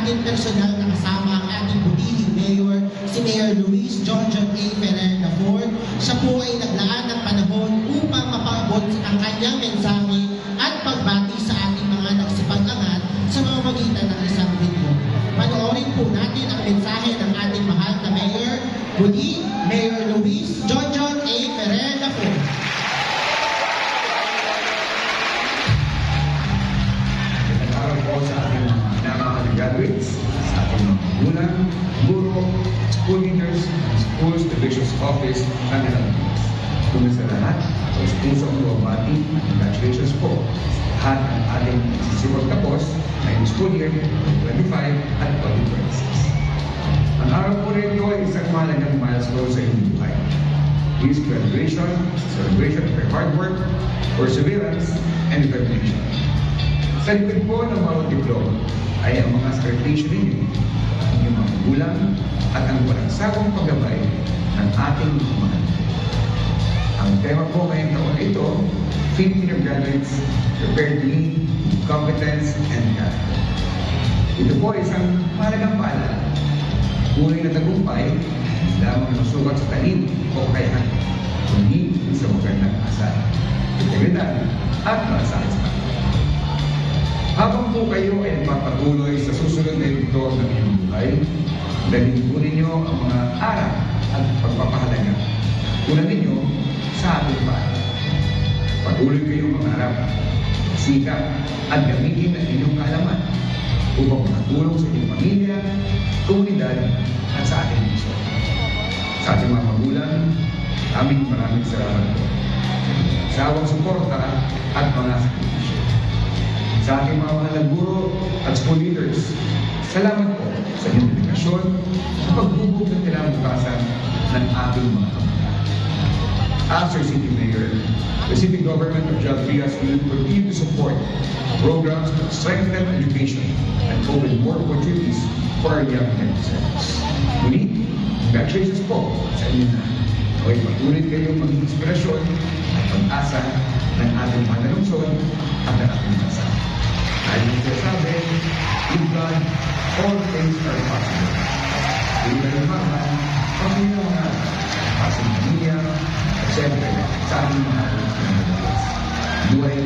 ating personal na kasama ang ating butihing mayor, si Mayor Luis John A. Ferrer IV. Siya po ay naglaan ng panahon upang mapaabot ang kanyang mensahe at pagbati sa ating mga nagsipag-angat sa mga magitan ng isang linggo. Panoorin po natin ang mensahe ng ating mahal na Mayor, muli, Mayor Luis John A. Ferrer IV. Sa ating mga graduates, sa ating mga magulang, guro, school leaders, schools, divisions office, and alumni. Kung sa lahat, sa pusong luwabati, congratulations po. Lahat ang ating sisibag tapos ngayong school year 2025 at 2026. Ang araw po rin ito ay isang mahalagang milestone sa inyong buhay. This graduation, celebration of your hard work, perseverance, and determination. Sa likod po ng bawat diploma ay ang mga sakripisyo ninyo, inyong mga magulang, at ang walang sawang paggabay ng ating mga mahal. Ang tema po ngayong taon na ito, Filipino graduates prepared to lead, competence, and character. Ito po ay isang mahalagang paalala. Tunay na tagumpay, hindi lamang nasukat sa talino o kakayahan, kundi sa magandang asal, integridad, at malasakit sa kapwa. Habang po kayo ay magpapatuloy sa susunod na ito ng inyong buhay, dalhin po ninyo ang mga aral at pagpapahalaga. Una ninyo sa ating paaral. Patuloy kayong mangarap, sikap, at gamitin ang inyong kaalaman upang makatulong sa inyong pamilya, komunidad, at sa ating misyon. Sa ating mga magulang, maraming salamat po. Sa awang suporta at mga sakripisyo. Sa ating mga mahal na guro at school leaders, salamat po sa inyong dedikasyon sa pagbubog ng kinabukasan ng ating mga kabataan. As your city mayor, the city government of Jalpias will continue to support programs to strengthen education and open more opportunities for our young citizens. Muli, congratulations po sa inyo na. Naway patuloy kayong maging inspirasyon at pag-asa ng ating mga lungsod at ng ating bansa. Dahil yung sinasabi, with God, all things are possible. Hindi na lumaman, pamilya mga pasang pamilya, at syempre, sa aming mga lungsod. Buhay